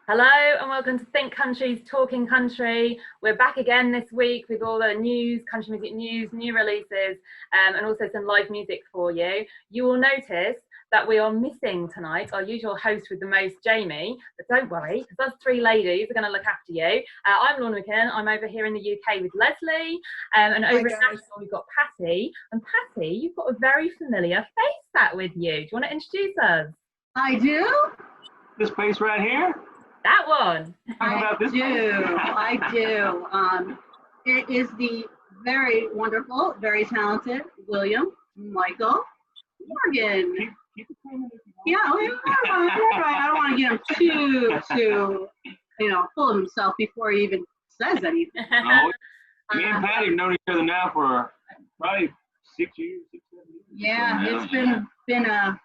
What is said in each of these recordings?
Hello and welcome to Think Country's Talking Country. We're back again this week with all the news, country music news, new releases, and also some live music for you. You will notice that we are missing tonight our usual host with the most, Jamie, but don't worry, because us three ladies are going to look after you. I'm Lorna McKinnon. I'm over here in the UK with Leslie, and over in Nashville we've got Patty. And Patty, you've got a very familiar face sat with you. Do you want to introduce us? I do. This face right here? That one. I do. It is the very wonderful, very talented William Michael Morgan. Keep it coming. Yeah, I don't want to get him too, full of himself before he even says anything. No, me and Patty have known each other now for probably 6 years, 6, 7 years. Yeah, it's been a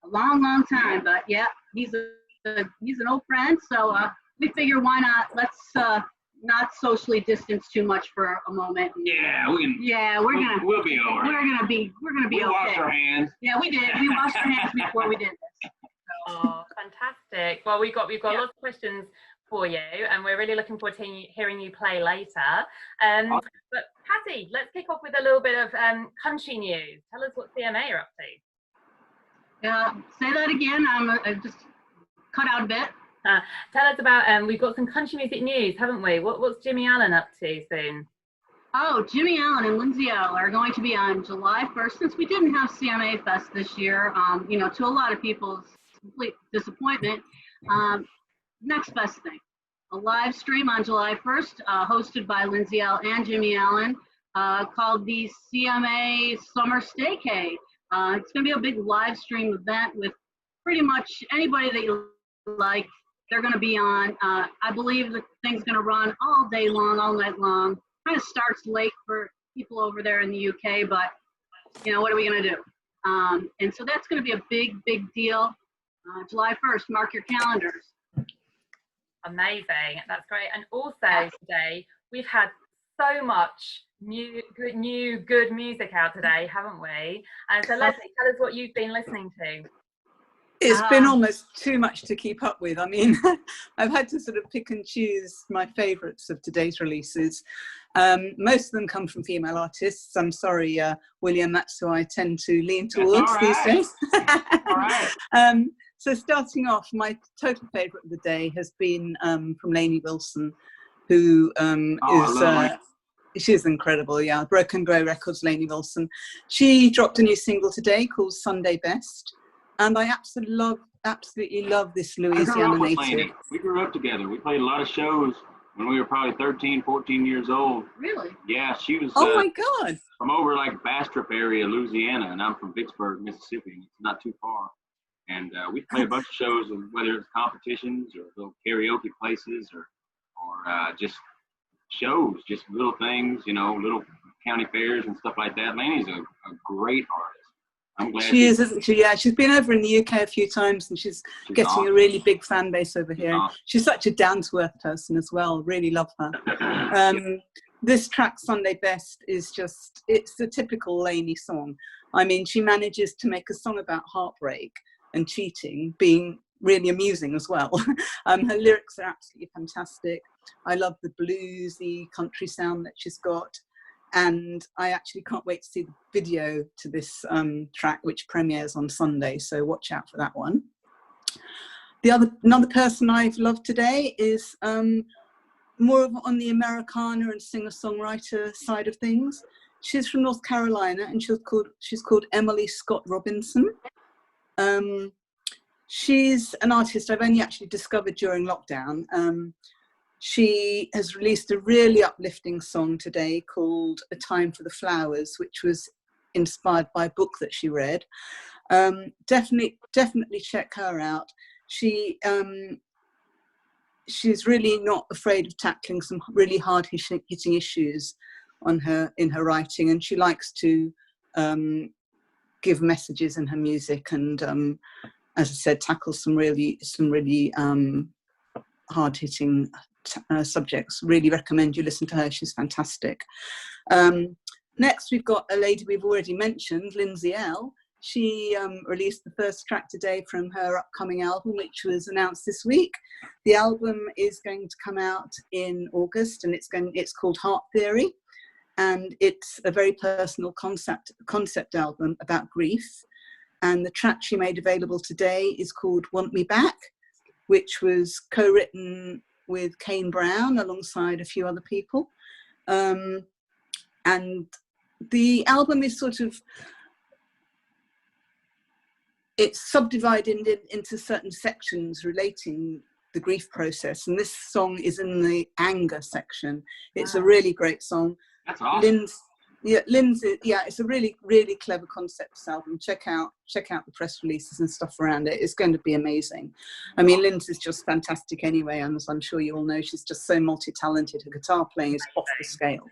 long time, but yeah, he's an old friend, so we figure why not? Let's not socially distance too much for a moment. Yeah, we can. Yeah, we'll be over. We're gonna be okay. Wash our hands. Yeah, we did. We washed our hands before we did this. So. Oh, fantastic! Well, we've got lots of questions for you, and we're really looking forward to hearing you play later. But Patty, let's kick off with a little bit of country news. Tell us what CMA are up to. Say that again. I just cut out a bit. Tell us about, we've got some country music news, haven't we? What's Jimmy Allen up to soon? Oh, Jimmy Allen and Lindsay L are going to be on July 1st. Since we didn't have CMA Fest this year, to a lot of people's complete disappointment, next best thing. A live stream on July 1st, hosted by Lindsay L and Jimmy Allen, called the CMA Summer Steak. It's going to be a big live stream event with pretty much anybody that you like. They're going to be on. I believe the thing's going to run all day long, all night long. Kind of starts late for people over there in the UK, but what are we going to do? And so that's going to be a big deal. July 1st, mark your calendars. Amazing, that's great. And also today we've had so much good music out today, haven't we? And so Leslie, tell us what you've been listening to. It's been almost too much to keep up with. I mean, I've had to sort of pick and choose my favourites of today's releases. Most of them come from female artists. I'm sorry, William, that's who I tend to lean towards these days. All right. So starting off, my total favourite of the day has been from Lainey Wilson, who she's incredible, yeah. Broken Grey Records, Lainey Wilson. She dropped a new single today called Sunday Best. And I absolutely love this Louisiana native. We grew up together. We played a lot of shows when we were probably 13, 14 years old. Really? Yeah, she was oh my God. From over like Bastrop area, Louisiana, and I'm from Vicksburg, Mississippi. It's not too far. And we played a bunch of shows, whether it's competitions or little karaoke places or just shows, just little things, little county fairs and stuff like that. Lainey's a great artist. I'm glad she is, isn't she? Yeah, she's been over in the UK a few times, and she's getting awesome. A really big fan base over here. Awesome. She's such a down-to-earth person as well. Really love her. This track, Sunday Best, it's a typical Lainey song. I mean, she manages to make a song about heartbreak and cheating being really amusing as well. Her lyrics are absolutely fantastic. I love the bluesy country sound that she's got. And I actually can't wait to see the video to this track, which premieres on Sunday, so watch out for that one. Another person I've loved today is more of on the Americana and singer-songwriter side of things. She's from North Carolina, and she's called Emily Scott Robinson. She's an artist I've only actually discovered during lockdown. She has released a really uplifting song today called A Time for the Flowers, which was inspired by a book that she read. Definitely check her out. She's really not afraid of tackling some really hard-hitting issues in her writing, and she likes to give messages in her music and, as I said, tackle some really hard-hitting subjects. Really recommend you listen to her. She's fantastic. Next, we've got a lady we've already mentioned, Lindsay L. She released the first track today from her upcoming album, which was announced this week. The album is going to come out in August, and it's called Heart Theory, and it's a very personal concept album about grief. And the track she made available today is called Want Me Back, which was co-written with Kane Brown alongside a few other people. And the album is it's subdivided into certain sections relating the grief process. And this song is in the anger section. It's a really great song. That's awesome. It's a really, really clever concept album. Check out the press releases and stuff around it. It's going to be amazing. I mean, Lynn's is just fantastic anyway, and as I'm sure you all know, she's just so multi-talented. Her guitar playing is off the scale.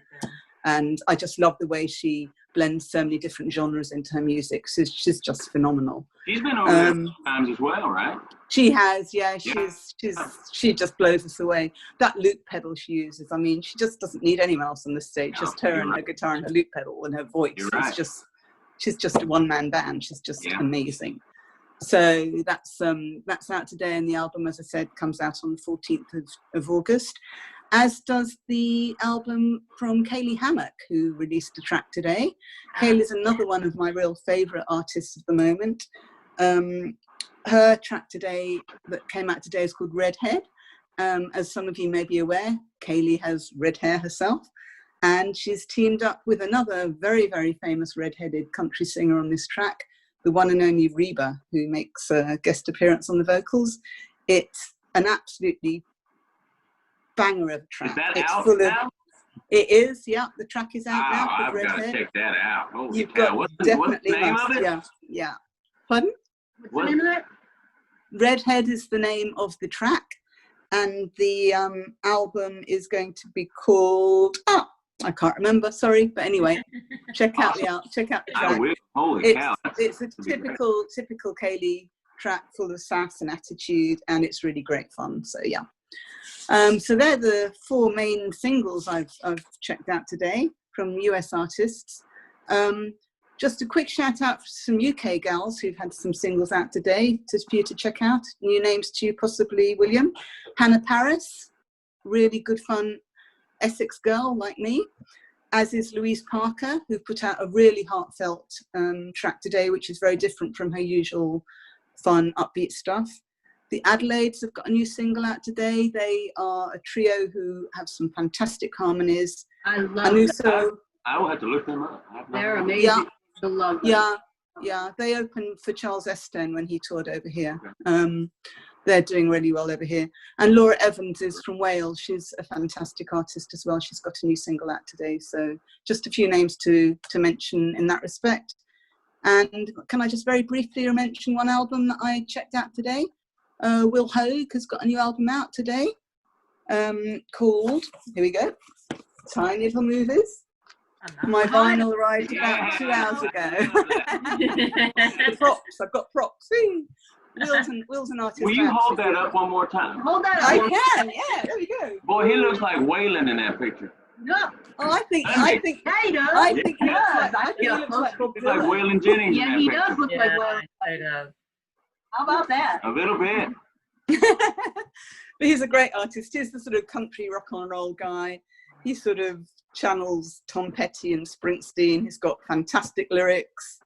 And I just love the way she blends so many different genres into her music. She's just phenomenal. She's been over there times as well, right? She has, yeah. She just blows us away. That loop pedal she uses, I mean, she just doesn't need anyone else on the stage. Just her and her guitar and her loop pedal and her voice. Right. She's just a one-man band. She's just amazing. So that's out today, and the album, as I said, comes out on the 14th of August. As does the album from Kaylee Hammock, who released a track today. Kaylee's another one of my real favourite artists at the moment. Her track today that came out today is called Redhead. As some of you may be aware, Kaylee has red hair herself, and she's teamed up with another very, very famous redheaded country singer on this track, the one and only Reba, who makes a guest appearance on the vocals. It's an absolutely banger of a track. Is that it's out full now? Of, it is, yeah. The track is out now. I've got to check that out. Holy You've cow. got What's definitely the name must, of it? Yeah. Pardon? What's the name of that? Redhead is the name of the track, and the album is going to be called. I can't remember. Sorry, but anyway, check out the track. I will. Holy cow. It's a typical Kaylee track, full of sass and attitude, and it's really great fun. So yeah. So they're the 4 main singles I've checked out today from US artists. Just a quick shout out for some UK gals who've had some singles out today for you to check out. New names to you, possibly, William. Hannah Paris, really good fun Essex girl like me, as is Louise Parker, who put out a really heartfelt track today, which is very different from her usual fun, upbeat stuff. The Adelaides have got a new single out today. They are a trio who have some fantastic harmonies. I love them. I will have to look them up. They're amazing. I love them. Yeah. They opened for Charles Esten when he toured over here. They're doing really well over here. And Laura Evans is from Wales. She's a fantastic artist as well. She's got a new single out today. So just a few names to mention in that respect. And can I just very briefly mention one album that I checked out today? Will Hogue has got a new album out today called, here we go, Tiny Little Movies. My vinyl arrived about 2 hours ago. The props, I've got props. Will's an artist. Will you hold that up one more time? Hold that up. I can, yeah, there we go. Boy, he looks like Waylon in that picture. No. Oh, I think Yeah, he does. he looks like Bob He's like Dylan. Waylon Jennings in Yeah, that he picture. does look like Will. He does. How about that? A little bit. But he's a great artist. He's the sort of country rock and roll guy. He sort of channels Tom Petty and Springsteen. He's got fantastic lyrics.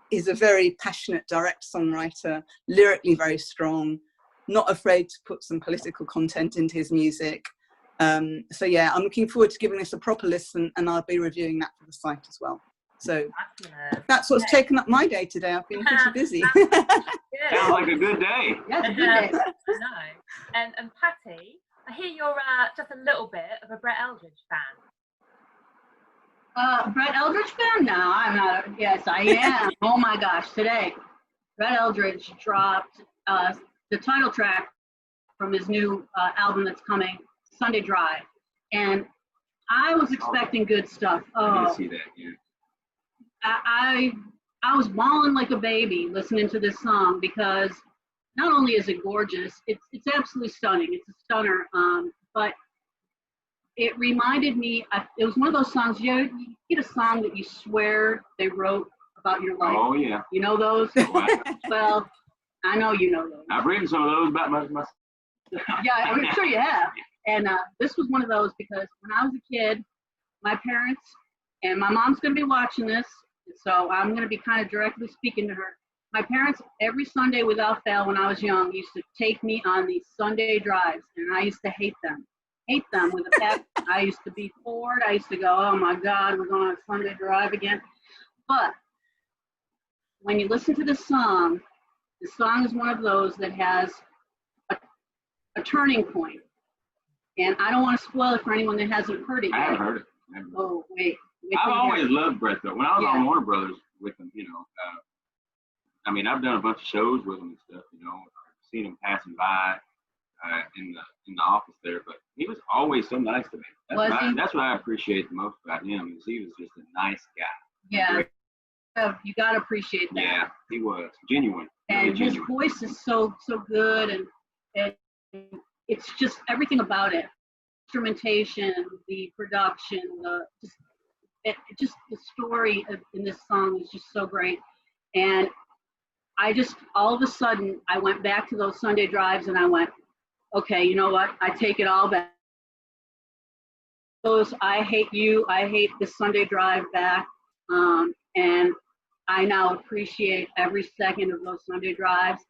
He's a very passionate, direct songwriter, lyrically very strong, not afraid to put some political content into his music. So yeah, I'm looking forward to giving this a proper listen, and I'll be reviewing that for the site as well. So that's what's taken up my day today. I've been pretty busy. Sounds like a good day. That's a good day. No. And Patty, I hear you're just a little bit of a Brett Eldridge fan. Brett Eldridge fan? No, I'm not. Yes, I am. Oh my gosh, today, Brett Eldridge dropped the title track from his new album that's coming, Sunday Drive. And I was expecting good stuff. I did see that, yeah. I was bawling like a baby listening to this song, because not only is it gorgeous, it's absolutely stunning. It's a stunner, but it reminded me, it was one of those songs, you get a song that you swear they wrote a about your life. Oh, yeah. You know those? Wow. Well, I know you know those. I've written some of those about myself. Yeah, I'm sure you have. And this was one of those because when I was a kid, my parents, and my mom's going to be watching this, so I'm going to be kind of directly speaking to her. My parents, every Sunday without fail when I was young, used to take me on these Sunday drives, and I used to hate them. Hate them with a passion. I used to be bored. I used to go, oh my God, we're going on a Sunday drive again. But when you listen to the song is one of those that has a turning point. And I don't want to spoil it for anyone that hasn't heard it yet. I haven't heard it. Oh, wait. I've always loved Brett, though. When I was on Warner Brothers with them, you know, I mean, I've done a bunch of shows with him and stuff, you know, seen him passing by in the office there, but he was always so nice to me. That's what I appreciate the most about him is he was just a nice guy. Yeah, you gotta appreciate that. Yeah, he was genuine. And really his genuine. voice is so good, and it's just everything about it. Instrumentation, the production, just the story in this song is just so great. And I just, all of a sudden, I went back to those Sunday drives and I went, okay, you know what? I take it all back. Those, I hate you. I hate the Sunday drive back. And I now appreciate every second of those Sunday drives.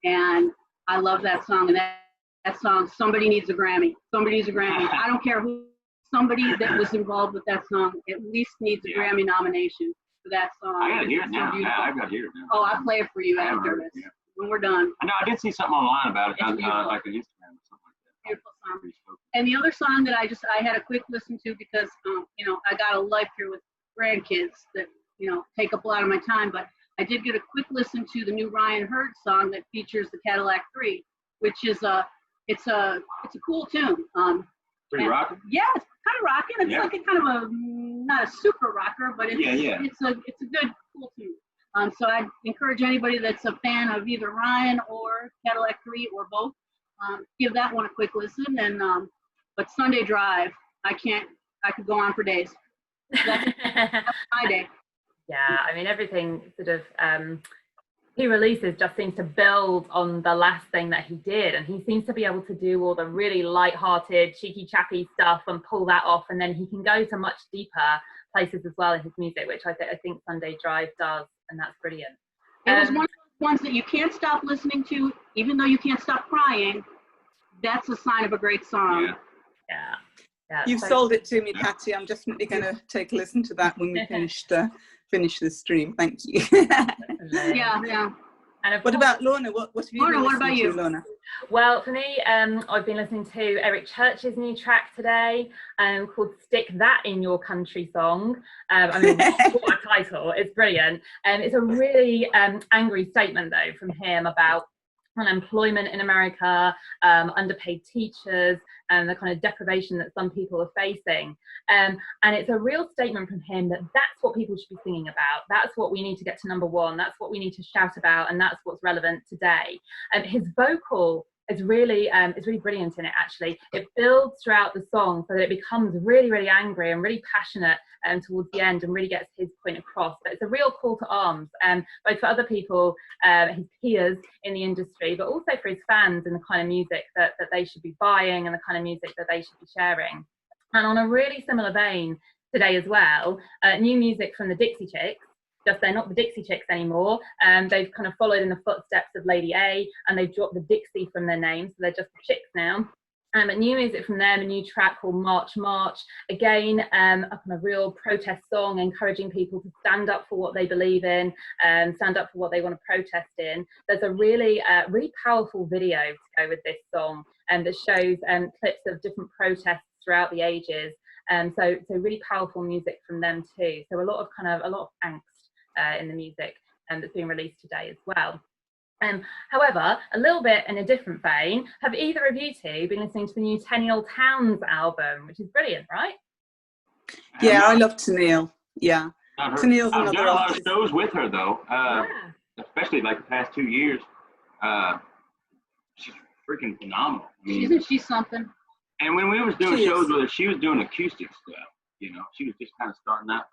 And I love that song. And that song, Somebody Needs a Grammy. Somebody needs a Grammy. I don't care who, somebody that was involved with that song at least needs a Grammy nomination for that song. I gotta hear it now. So I gotta hear it now. Oh, I'll play it for you after this, when we're done. I know, I did see something online about it, like on Instagram or something like that. Beautiful song. And the other song that I had a quick listen to because, you know, I got a life here with grandkids that, you know, take up a lot of my time, but I did get a quick listen to the new Ryan Hurd song that features the Cadillac 3, which is it's a cool tune. Pretty rocking? Yeah, it's kind of rocking. It's like a kind of a, not a super rocker, but it's a good, cool tune. So I'd encourage anybody that's a fan of either Ryan or Cadillac 3 or both, give that one a quick listen. And but Sunday Drive, I could go on for days. That's my day. Yeah, I mean, everything sort of he releases just seems to build on the last thing that he did, and he seems to be able to do all the really light-hearted, cheeky-chappy stuff and pull that off, and then he can go to much deeper places as well in his music, which I think Sunday Drive does, and that's brilliant. It was one of those ones that you can't stop listening to, even though you can't stop crying. That's a sign of a great song. Yeah. You've sold it to me, Patty. I'm definitely going to take a listen to that when we finish the stream. Thank you. Yeah. And what about Lorna? What have you been listening to, Lorna? Well, for me, I've been listening to Eric Church's new track today called Stick That in Your Country Song. I mean, what a title. It's brilliant. It's a really angry statement, though, from him about unemployment in America, underpaid teachers, and the kind of deprivation that some people are facing. And it's a real statement from him that that's what people should be singing about. That's what we need to get to number one. That's what we need to shout about. And that's what's relevant today. His vocal is really brilliant in it, actually. It builds throughout the song so that it becomes really, really angry and really passionate towards the end and really gets his point across. But it's a real call to arms, both for other people, his peers in the industry, but also for his fans and the kind of music that they should be buying and the kind of music that they should be sharing. And on a really similar vein today as well, new music from the Dixie Chicks. Just they're not the Dixie Chicks anymore. They've kind of followed in the footsteps of Lady A, and they've dropped the Dixie from their name, so they're just the Chicks now. But new music from them, a new track called March March. Again, a kind of real protest song, encouraging people to stand up for what they believe in, stand up for what they want to protest in. There's a really powerful video to go with this song, that shows clips of different protests throughout the ages. So really powerful music from them too. So a lot of angst in the music that's being released today as well. However, a little bit in a different vein, have either of you two been listening to the new Tenniel Towns album, which is brilliant, right? Yeah, I love Tenniel. Yeah, Tenniel's I've another done a lot of artist. shows with her though, especially like the past 2 years. She's freaking phenomenal. I mean, Isn't she something? and when we was doing shows with her, she was doing acoustic stuff. You know, she was just kind of starting out.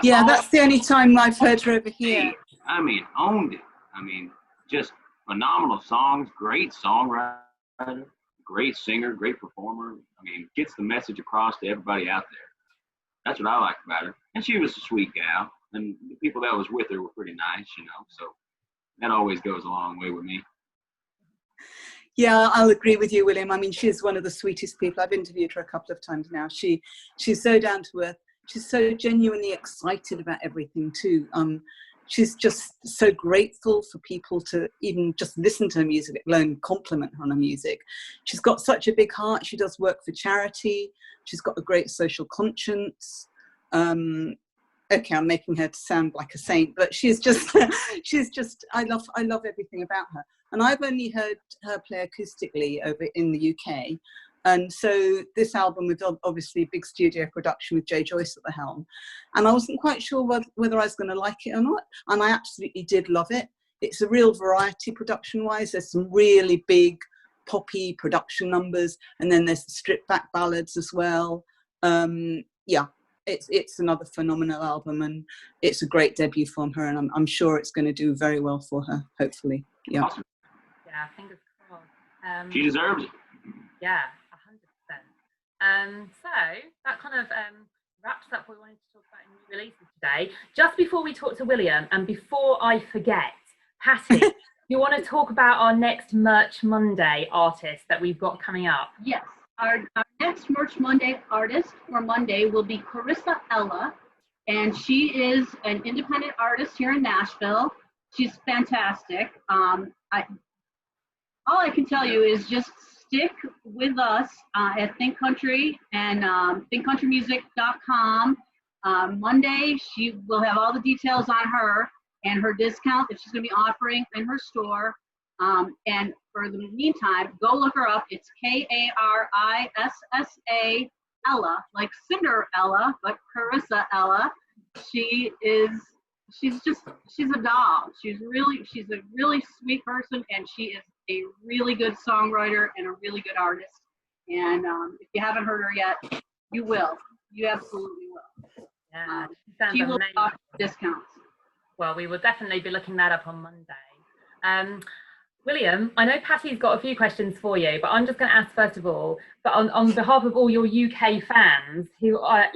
Yeah, that's the only time I've heard her over here. I mean, owned it. I mean, just phenomenal songs, great songwriter, great singer, great performer. I mean, gets the message across to everybody out there. That's what I like about her. And she was a sweet gal, and the people that was with her were pretty nice, you know, so that always goes a long way with me. Yeah, I'll agree with you, William. I mean, she's one of the sweetest people. I've interviewed her a couple of times now. She's so down to earth. She's so genuinely excited about everything too. She's just so grateful for people to even just listen to her music, let alone compliment her on her music. She's got such a big heart. She does work for charity. She's got a great social conscience. Okay, I'm making her sound like a saint, but she's just, I love everything about her. And I've only heard her play acoustically over in the UK. And so this album was obviously a big studio production with Jay Joyce at the helm. And I wasn't quite sure whether I was going to like it or not. And I absolutely did love it. It's a real variety production-wise. There's some really big poppy production numbers. And then there's stripped back ballads as well. Yeah, it's another phenomenal album. And it's a great debut from her. And I'm sure it's going to do very well for her, hopefully. Yeah. Awesome. Yeah, fingers crossed. She deserves it. Yeah. 100%. So that kind of wraps up what we wanted to talk about in new releases today. Just before we talk to William, and before I forget, Patty, you want to talk about our next Merch Monday artist that we've got coming up? Yes, our next Merch Monday artist for Monday will be Carissa Ella, and she is an independent artist here in Nashville. She's fantastic. All I can tell you is just stick with us at Think Country and thinkcountrymusic.com. Monday, she will have all the details on her and her discount that she's going to be offering in her store. And for the meantime, go look her up. It's Karissa Ella, like Cinderella, but Carissa Ella. She's a doll. She's a really sweet person, and she is a really good songwriter and a really good artist. And if you haven't heard her yet, you will. You absolutely will. Yeah, she will offer discounts. Well, we will definitely be looking that up on Monday. William, I know Patty's got a few questions for you, but I'm just going to ask first of all, but on behalf of all your UK fans who are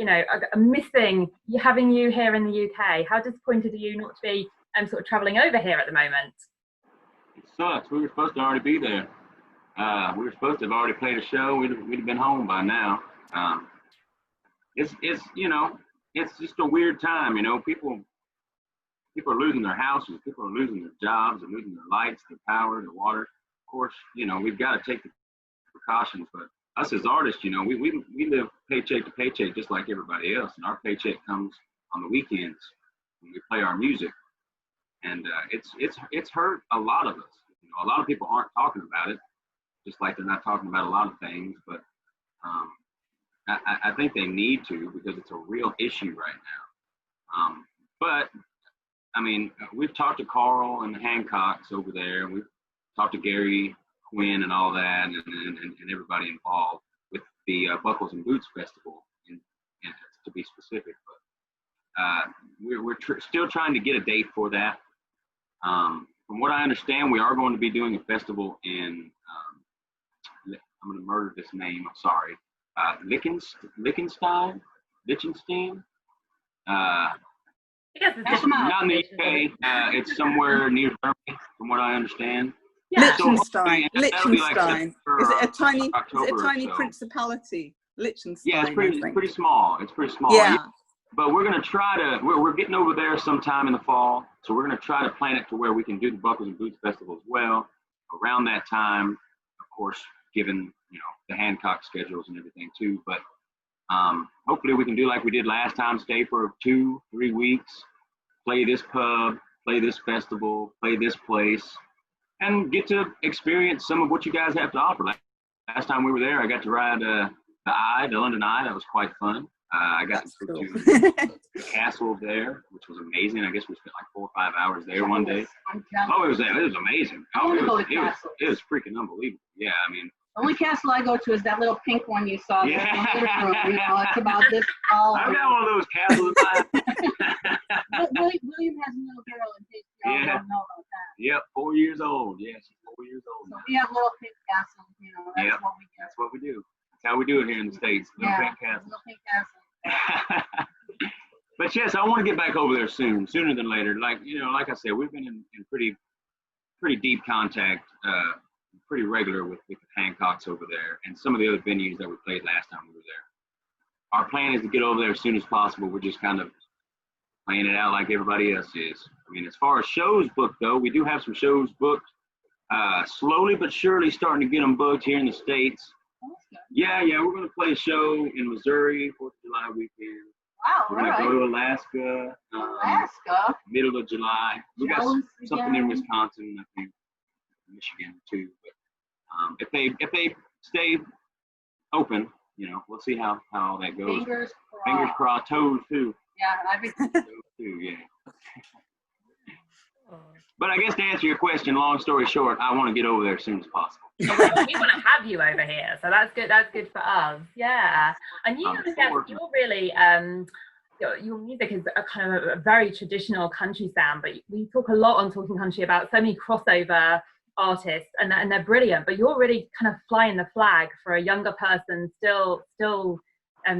missing having you here in the UK, how disappointed are you not to be sort of travelling over here at the moment? It sucks. We were supposed to already be there. We were supposed to have already played a show. We'd have been home by now. It's just a weird time. You know, people are losing their houses. People are losing their jobs. They're losing their lights, their power, their water. Of course, you know, we've got to take the precautions. But us as artists, you know, we live paycheck to paycheck just like everybody else. And our paycheck comes on the weekends when we play our music. And it's hurt a lot of us. You know, a lot of people aren't talking about it, just like they're not talking about a lot of things. But I think they need to, because it's a real issue right now. But I mean, we've talked to Carl and the Hancocks over there, and we've talked to Gary Quinn and all that, and everybody involved with the Buckles and Boots Festival, to be specific. But we're still trying to get a date for that. From what I understand, we are going to be doing a festival in, I'm going to murder this name, I'm sorry, Liechtenstein? Not in the UK, it's somewhere near Germany, from what I understand. Yeah. Liechtenstein. So, Liechtenstein. Is it a tiny October, principality? Liechtenstein. Yeah, it's pretty small. It's pretty small. Yeah. But we're going to try to, we're getting over there sometime in the fall. So we're going to try to plan it to where we can do the Buckles and Boots Festival as well around that time, of course, given, you know, the Hancock schedules and everything too. But hopefully we can do like we did last time, stay for 2-3 weeks, play this pub, play this festival, play this place, and get to experience some of what you guys have to offer. Last time we were there, I got to ride the London Eye. That was quite fun. I got to go to the castle there, which was amazing. I guess we spent like 4 or 5 hours there one day. Oh, it was amazing. Oh, it was freaking unbelievable. Yeah, I mean, the only castle I go to is that little pink one you saw. Yeah. You know, it's about this tall. I've got one of those castles in William has a little girl in case y'all don't know about that. Yep, 4 years old. Yeah, she's 4 years old. So we have little pink castles, you know, that's what we do. That's what we do. That's how we do it here in the States. Little pink castles. Little pink castles. But yes, I want to get back over there sooner than later. Like, you know, like I said, we've been in pretty deep contact, pretty regular with the Hancocks over there and some of the other venues that we played last time we were there. Our plan is to get over there as soon as possible. We're just kind of playing it out like everybody else is. I mean, as far as shows booked, though, we do have some shows booked. Slowly but surely starting to get them booked here in the States. Yeah, we're going to play a show in Missouri, 4th of July weekend. Wow, we're going to go to Alaska. Middle of July. We got something in Wisconsin, I think, Michigan too. But if they stay open, you know, we'll see how all that goes. Fingers crossed. Toes too. Yeah, everything. Toes too. Yeah. But I guess to answer your question, long story short, I want to get over there as soon as possible. We want to have you over here, so that's good. That's good for us. Yeah, and you're really your music is a kind of a very traditional country sound, but we talk a lot on Talking Country about so many crossover artists, and they're brilliant. But you're really kind of flying the flag for a younger person, still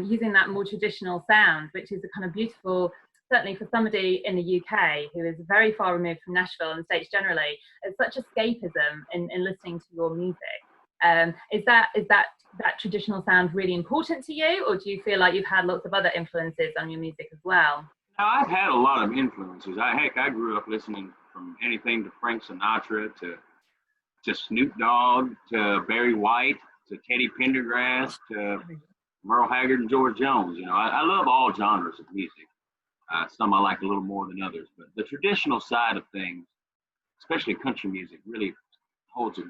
using that more traditional sound, which is a kind of beautiful. Certainly for somebody in the UK who is very far removed from Nashville and the States generally, it's such escapism in listening to your music. Is that traditional sound really important to you, or do you feel like you've had lots of other influences on your music as well? Now, I've had a lot of influences. I grew up listening from anything to Frank Sinatra to Snoop Dogg to Barry White to Teddy Pendergrass to Merle Haggard and George Jones. You know, I love all genres of music. Some I like a little more than others, but the traditional side of things, especially country music, really holds a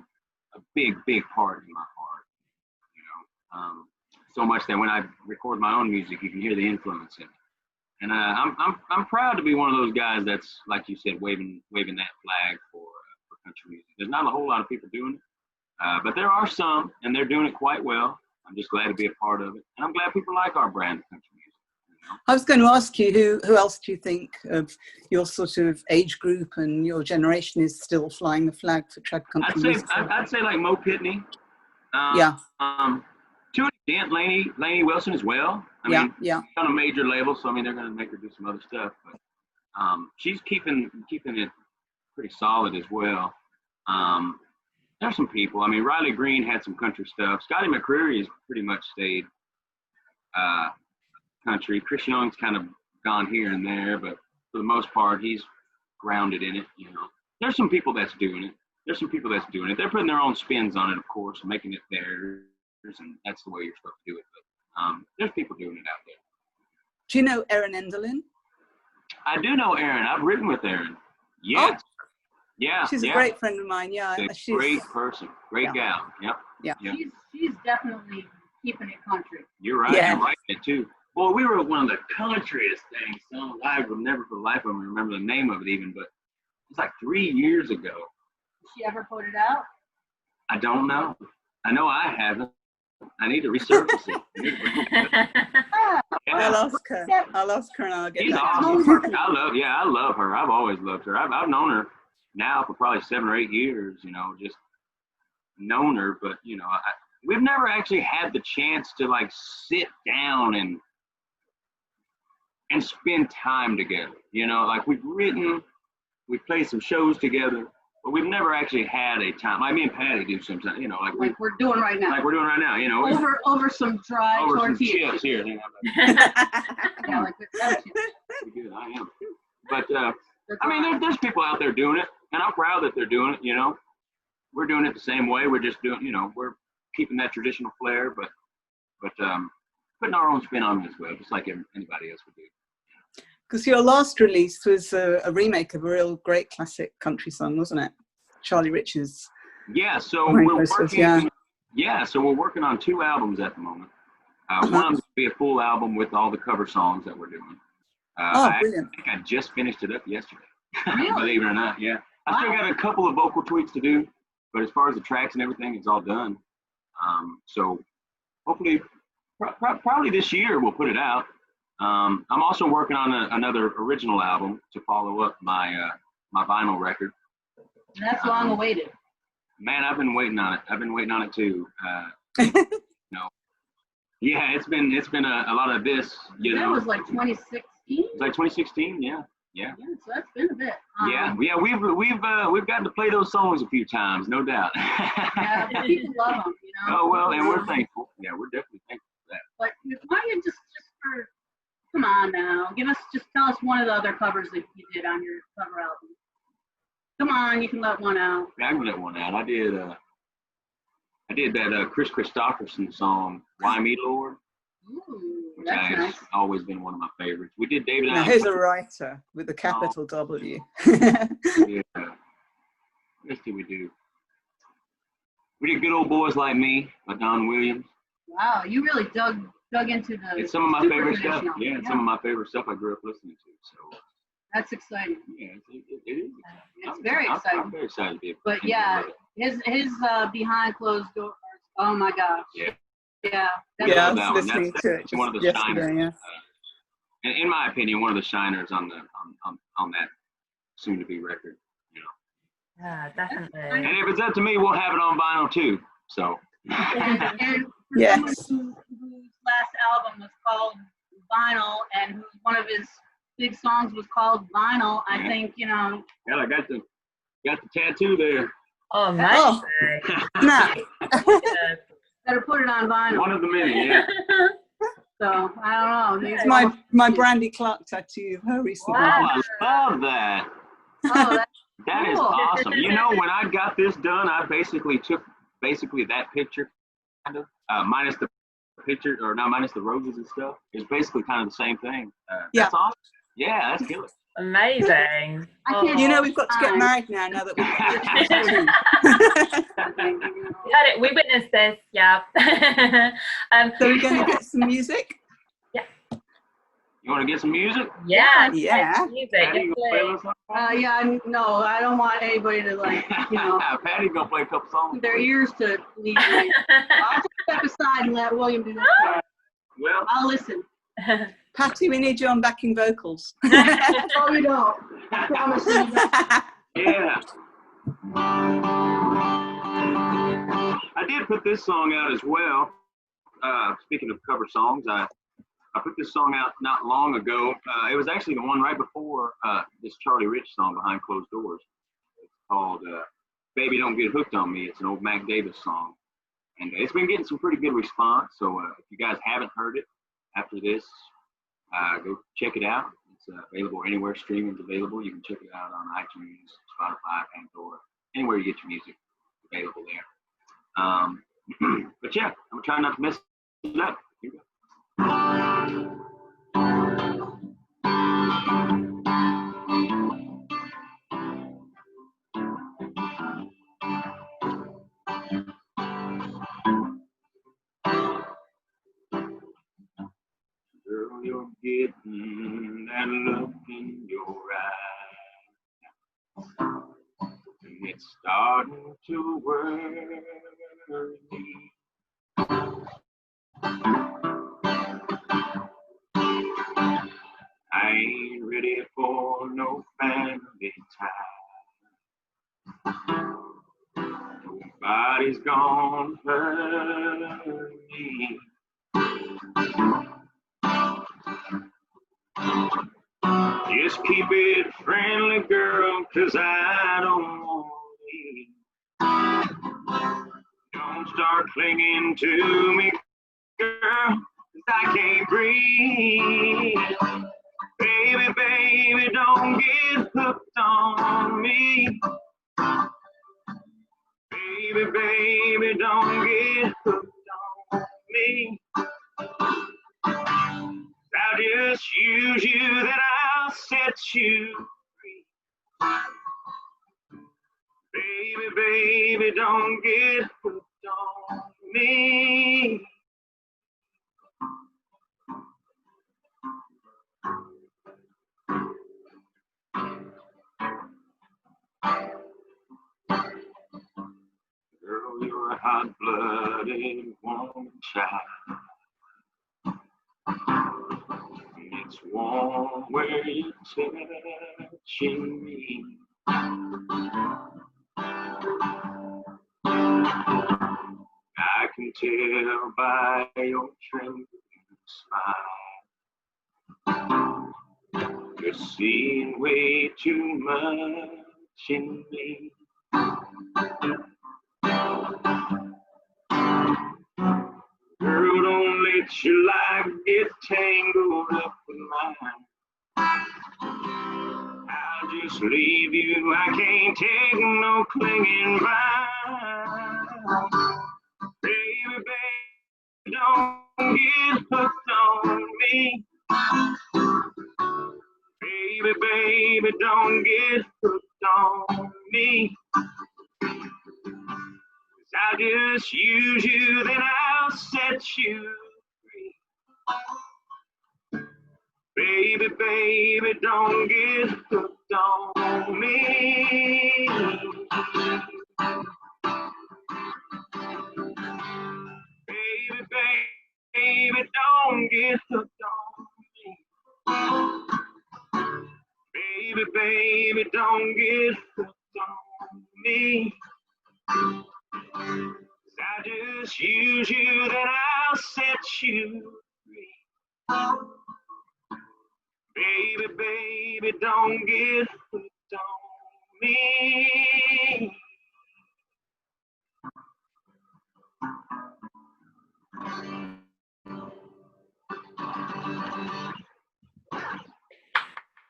big part in my heart. You know, so much that when I record my own music, you can hear the influence in it. And I'm proud to be one of those guys that's, like you said, waving that flag for country music. There's not a whole lot of people doing it, but there are some, and they're doing it quite well. I'm just glad to be a part of it, and I'm glad people like our brand of country music. I was going to ask you, who else do you think of your sort of age group and your generation is still flying the flag for trad country music? I'd say like Mo Pitney. To an extent, Lainey Wilson as well. I mean, on a major label, so I mean they're going to make her do some other stuff, but she's keeping it pretty solid as well. There's some people. I mean, Riley Green had some country stuff. Scotty McCreery has pretty much stayed country. Chris Young's kind of gone here and there, but for the most part, he's grounded in it. You know, there's some people that's doing it. They're putting their own spins on it, of course, making it theirs, and that's the way you're supposed to do it. But there's people doing it out there. Do you know Erin Enderlin? I do know Erin. I've written with Erin. Yes. Oh. Yeah. She's a great friend of mine. Yeah. She's a great person. Great gal. Yep. Yeah. She's definitely keeping it country. You're right. Yeah. You're right it too. Well, we were one of the countryest things. I will never for the life of me remember the name of it even, but it's like 3 years ago. Did she ever put it out? I don't know. I know I haven't. I need to resurface it. I'll ask her and I'll get back. Awesome. I love her. I've always loved her. I've known her now for probably 7 or 8 years, you know, just known her, but you know, we've never actually had the chance to like sit down and spend time together. You know, like we've played some shows together, but we've never actually had a time. Like me and Patty do sometimes, you know, like we're doing right now. Like we're doing right now, you know. Over some dry tortillas. Some chips here. Yeah, like chips. Good, I am. But I mean, there's people out there doing it, and I'm proud that they're doing it. You know, we're doing it the same way. We're just doing, you know, we're keeping that traditional flair, but putting our own spin on it as well, just like anybody else would do. Because your last release was a remake of a real great classic country song, wasn't it? Charlie Rich's. Yeah, so we're working. Yeah, so we're working on 2 albums at the moment. One of them will be a full album with all the cover songs that we're doing. Brilliant! I think I just finished it up yesterday. Really? Believe it or not, yeah. I still got a couple of vocal tweaks to do, but as far as the tracks and everything, it's all done. So hopefully, probably this year we'll put it out. I'm also working on another original album to follow up my my vinyl record. And that's long awaited. Man, I've been waiting on it. I've been waiting on it too. You know, yeah, it's been a lot of this. That was like 2016. It's like 2016. Yeah. Yeah, so that's been a bit. Yeah, we've gotten to play those songs a few times, no doubt. Yeah, people love them, you know. Oh well, and we're thankful. Yeah, we're definitely thankful for that. But why don't you just for, come on now, tell us one of the other covers that you did on your cover album. Come on, you can let one out. Yeah, I can let one out. I did that Chris Christopherson song, "Why Me, Lord." Ooh, Which that's has nice. always been one of my favorites. We did David. Now, here's a writer with a capital W. Yeah. What else did we do? We did "Good Old Boys Like Me" by Don Williams. Wow, you really dug into the. It's some of my super favorite stuff. traditional. Yeah, it's some of my favorite stuff I grew up listening to. So That's exciting. yeah, it is. It's very exciting. I'm very excited to be. But yeah, his behind closed doors. Oh my gosh. Yeah. Yeah. Yeah, I that was one. listening to it That's one of the yesterday. shiners. Yeah. In my opinion, one of the shiners on that soon-to-be record. You know. Yeah, definitely. And if it's up to me, we'll have it on vinyl too. So. And for Yes. someone whose last album was called Vinyl, and one of his big songs was called Vinyl, I think, you know. Yeah, I got the tattoo there. Oh, amazing. No. Better put it on vinyl. One of the many, yeah. So I don't know. It's my Brandy Clark tattoo of her recently. Wow. Oh, I love that. Oh, That is cool. awesome. You know, when I got this done, I basically took that picture, kind of, minus the picture, or not minus the roses and stuff. It's basically kind of the same thing. That's awesome. Yeah, that's killer. Amazing. You know, we've got to get married now that We had it. We witnessed this. Yeah. So we're going to get some music. You want to get some music? Yeah. Yeah. Music. Patty, you gonna play us something? Yeah, no, I don't want anybody to Patty's gonna play a couple songs. their ears to leave me. I'll just step aside and let William do that. Well, I'll listen. Patty, we need you on backing vocals. Oh, you don't. I promise you don't. yeah. I did put this song out as well. Speaking of cover songs, I put this song out not long ago. It was actually the one right before this Charlie Rich song, Behind Closed Doors. It's called Baby Don't Get Hooked on Me. It's an old Mac Davis song. And it's been getting some pretty good response. So if you guys haven't heard it after this, go check it out. It's available anywhere streaming's available. You can check it out on iTunes, Spotify, Pandora, anywhere you get your music available there. But yeah, I'm trying not to mess it up. Here we go. Girl, you're getting that look in your eyes, and it's starting to worry me. I ain't ready for no family time. Nobody's gonna hurt me. Just keep it friendly, girl, 'cause I don't want to. Don't start clinging to me, girl, 'cause I can't breathe. Baby, baby, don't get hooked on me. Baby, baby, don't get hooked on me. I'll just use you, then I'll set you free. Baby, baby, don't get hooked on me. Girl, you're a hot-blooded woman child. warm where you're touching me. I can tell by your trembling smile, you're seeing way too much in me. Girl, don't let your life get tangled up with mine. I'll just leave you, I can't take no clinging vine. Baby, baby, don't get hooked on me. Baby, baby, don't get hooked on me. 'Cause I'll just use you, then I'll set you free. Baby, baby, don't get hooked on me. Baby, baby, don't get hooked on me. Baby, baby, don't get hooked on me. 'Cause I just use you, then I'll set you free. Baby, baby, don't get hooked on me.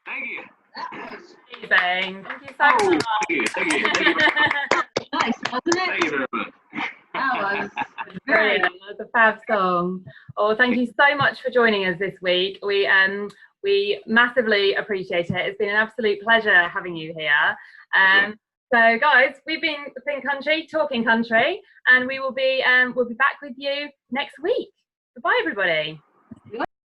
Thank you. Amazing. Thank you so much. Thank you. Nice, wasn't it? Thank you very much. That was Brilliant. great. That was a fab song. Oh, thank you so much for joining us this week. We massively appreciate it. It's been an absolute pleasure having you here. So guys, we've been Think Country, Talking Country, and we'll be back with you next week. Goodbye, everybody.